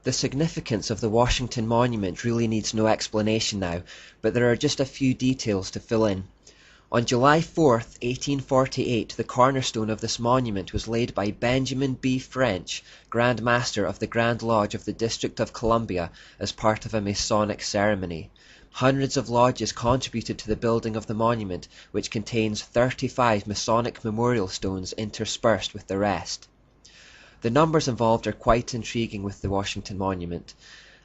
The significance of the Washington Monument really needs no explanation now, but there are just a few details to fill in. On July 4th, 1848, the cornerstone of this monument was laid by Benjamin B. French, Grand Master of the Grand Lodge of the District of Columbia, as part of a Masonic ceremony. Hundreds of lodges contributed to the building of the monument, which contains 35 Masonic memorial stones interspersed with the rest. The numbers involved are quite intriguing with the Washington Monument.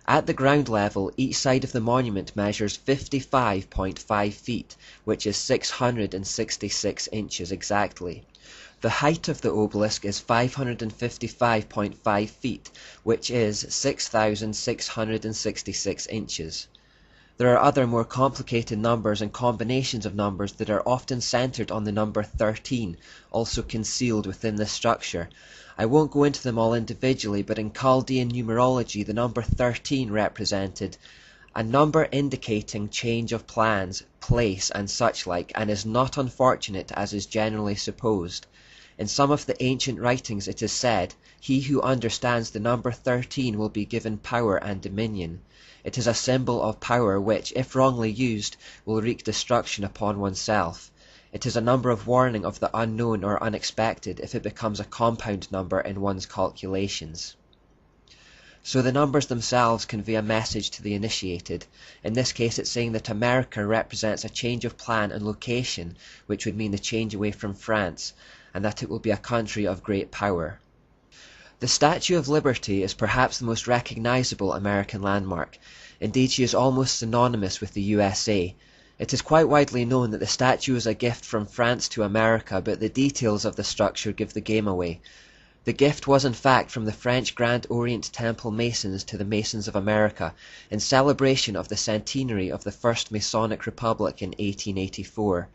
At the ground level, each side of the monument measures 55.5 feet, which is 666 inches exactly. The height of the obelisk is 555.5 feet, which is 6,666 inches. There are other more complicated numbers and combinations of numbers that are often centered on the number 13, also concealed within this structure. I won't go into them all individually, but in Chaldean numerology the number 13 represented a number indicating change of plans, place, and such like, and is not unfortunate as is generally supposed. In some of the ancient writings it is said, "He who understands the number 13 will be given power and dominion." It is a symbol of power which, if wrongly used, will wreak destruction upon oneself. It is a number of warning of the unknown or unexpected if it becomes a compound number in one's calculations. So the numbers themselves convey a message to the initiated. In this case it's saying that America represents a change of plan and location, which would mean the change away from France, and that it will be a country of great power. The Statue of Liberty is perhaps the most recognizable American landmark. Indeed, she is almost synonymous with the USA. It is quite widely known that the statue is a gift from France to America, but the details of the structure give the game away. The gift was in fact from the French Grand Orient Temple Masons to the Masons of America, in celebration of the centenary of the First Masonic Republic in 1884.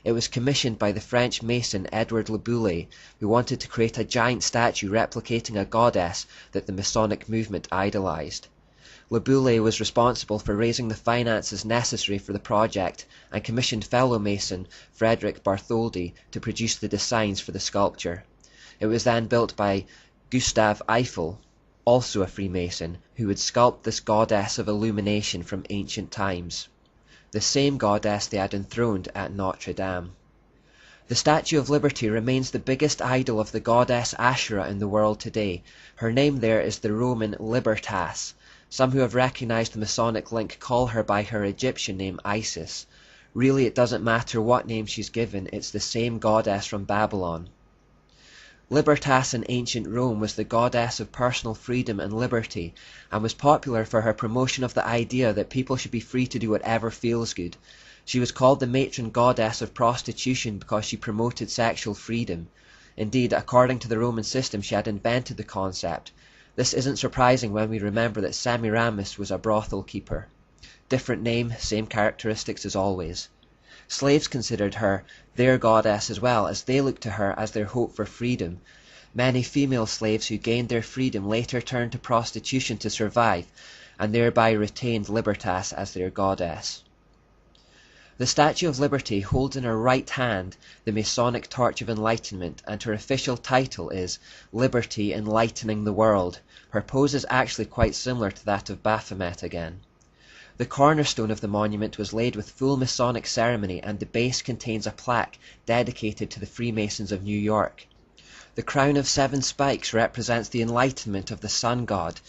It was commissioned by the French Mason Edward Le Bouillet, who wanted to create a giant statue replicating a goddess that the Masonic movement idolized. Le Bouillet was responsible for raising the finances necessary for the project and commissioned fellow Mason Frederick Bartholdi to produce the designs for the sculpture. It was then built by Gustave Eiffel, also a Freemason, who would sculpt this goddess of illumination from ancient times, the same goddess they had enthroned at Notre Dame. The Statue of Liberty remains the biggest idol of the goddess Ashura in the world today. Her name there is the Roman Libertas. Some who have recognized the Masonic link call her by her Egyptian name Isis. Really, it doesn't matter what name she's given, it's the same goddess from Babylon. Libertas in ancient Rome was the goddess of personal freedom and liberty, and was popular for her promotion of the idea that people should be free to do whatever feels good. She was called the matron goddess of prostitution because she promoted sexual freedom. Indeed, according to the Roman system, she had invented the concept. This isn't surprising when we remember that Semiramis was a brothel keeper. Different name, same characteristics as always. Slaves considered her their goddess as well, as they looked to her as their hope for freedom. Many female slaves who gained their freedom later turned to prostitution to survive, and thereby retained Libertas as their goddess. The Statue of Liberty holds in her right hand the Masonic Torch of Enlightenment, and her official title is Liberty Enlightening the World. Her pose is actually quite similar to that of Baphomet again. The cornerstone of the monument was laid with full Masonic ceremony, and the base contains a plaque dedicated to the Freemasons of New York. The crown of 7 spikes represents the enlightenment of the sun god.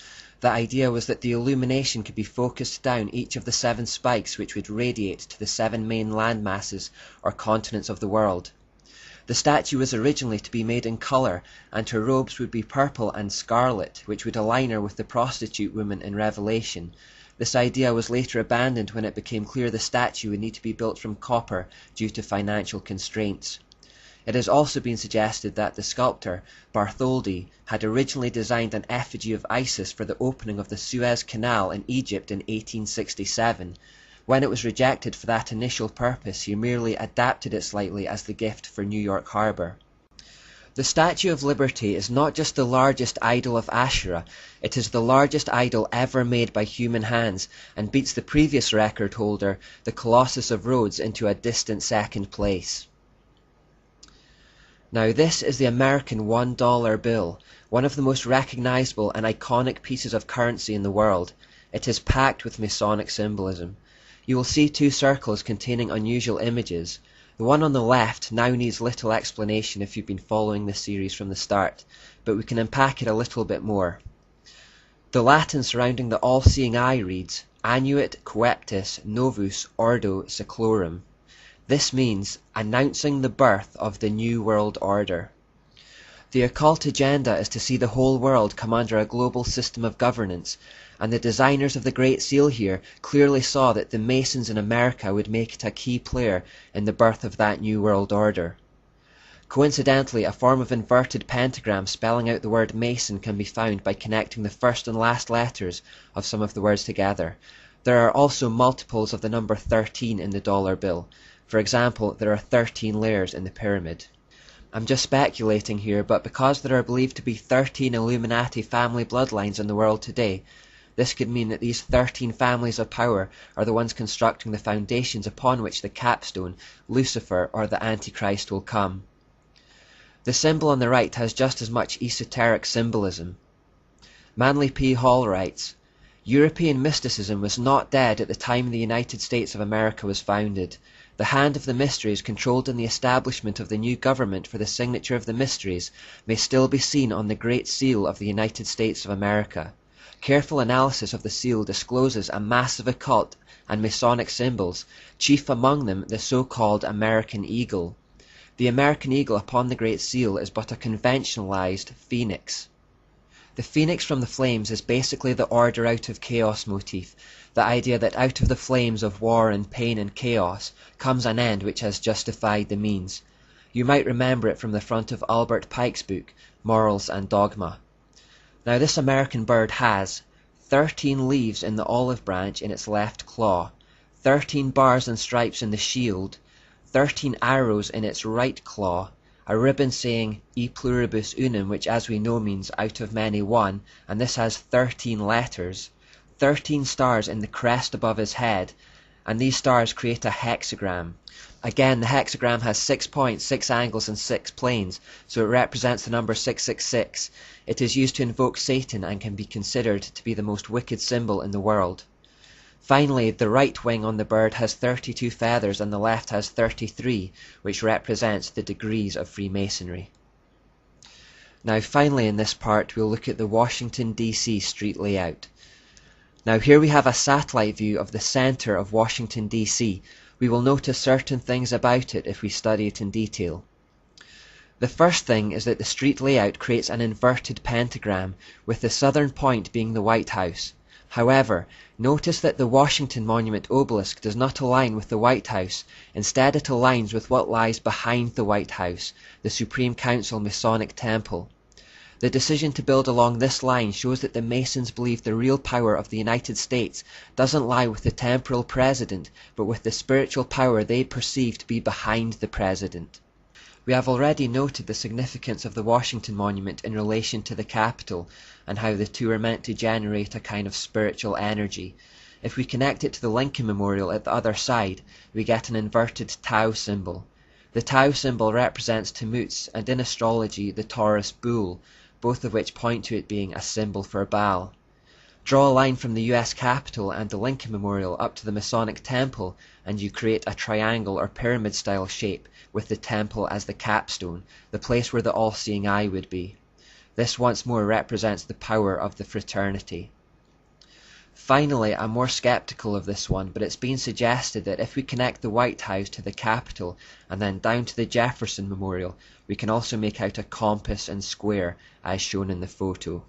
The idea was that the illumination could be focused down each of the 7 spikes, which would radiate to the 7 main land masses or continents of the world. The statue was originally to be made in colour, and her robes would be purple and scarlet, which would align her with the prostitute woman in Revelation. This idea was later abandoned when it became clear the statue would need to be built from copper due to financial constraints. It has also been suggested that the sculptor, Bartholdi, had originally designed an effigy of Isis for the opening of the Suez Canal in Egypt in 1867. When it was rejected for that initial purpose, he merely adapted it slightly as the gift for New York Harbor. The Statue of Liberty is not just the largest idol of Ashura, it is the largest idol ever made by human hands, and beats the previous record holder, the Colossus of Rhodes, into a distant second place. Now this is the American $1 bill, one of the most recognizable and iconic pieces of currency in the world. It is packed with Masonic symbolism. You will see two circles containing unusual images. The one on the left now needs little explanation if you've been following this series from the start, but we can unpack it a little bit more. The Latin surrounding the all-seeing eye reads, Annuit coeptis novus ordo seclorum. This means announcing the birth of the New World Order. The occult agenda is to see the whole world come under a global system of governance, and the designers of the Great Seal here clearly saw that the Masons in America would make it a key player in the birth of that New World Order. Coincidentally, a form of inverted pentagram spelling out the word Mason can be found by connecting the first and last letters of some of the words together. There are also multiples of the number 13 in the dollar bill. For example, there are 13 layers in the pyramid. I'm just speculating here, but because there are believed to be 13 Illuminati family bloodlines in the world today, this could mean that these 13 families of power are the ones constructing the foundations upon which the capstone, Lucifer or the Antichrist, will come. The symbol on the right has just as much esoteric symbolism. Manly P. Hall writes, European mysticism was not dead at the time the United States of America was founded. The hand of the mysteries controlled in the establishment of the new government for the signature of the mysteries may still be seen on the Great Seal of the United States of America. Careful analysis of the seal discloses a mass of occult and Masonic symbols, chief among them the so-called American Eagle. The American Eagle upon the Great Seal is but a conventionalized phoenix. The phoenix from the flames is basically the order out of chaos motif, the idea that out of the flames of war and pain and chaos comes an end which has justified the means. You might remember it from the front of Albert Pike's book, Morals and Dogma. Now this American bird has 13 leaves in the olive branch in its left claw, 13 bars and stripes in the shield, 13 arrows in its right claw, a ribbon saying E pluribus unum, which as we know means out of many one, and this has 13 letters, 13 stars in the crest above his head, and these stars create a hexagram. Again, the hexagram has 6 points, 6 angles and 6 planes, so it represents the number 666. It is used to invoke Satan and can be considered to be the most wicked symbol in the world. Finally, the right wing on the bird has 32 feathers and the left has 33, which represents the degrees of Freemasonry. Now finally in this part we'll look at the Washington DC street layout. Now here we have a satellite view of the center of Washington DC. We will notice certain things about it if we study it in detail. The first thing is that the street layout creates an inverted pentagram, with the southern point being the White House. However, notice that the Washington Monument obelisk does not align with the White House. Instead it aligns with what lies behind the White House, the Supreme Council Masonic Temple. The decision to build along this line shows that the Masons believe the real power of the United States doesn't lie with the temporal president, but with the spiritual power they perceive to be behind the president. We have already noted the significance of the Washington Monument in relation to the Capitol, and how the two are meant to generate a kind of spiritual energy. If we connect it to the Lincoln Memorial at the other side, we get an inverted Tau symbol. The Tau symbol represents Tammuz, and in astrology the Taurus bull, both of which point to it being a symbol for Baal. Draw a line from the US Capitol and the Lincoln Memorial up to the Masonic Temple, and you create a triangle or pyramid style shape with the temple as the capstone, the place where the all-seeing eye would be. This once more represents the power of the fraternity. Finally, I'm more skeptical of this one, but it's been suggested that if we connect the White House to the Capitol and then down to the Jefferson Memorial, we can also make out a compass and square as shown in the photo.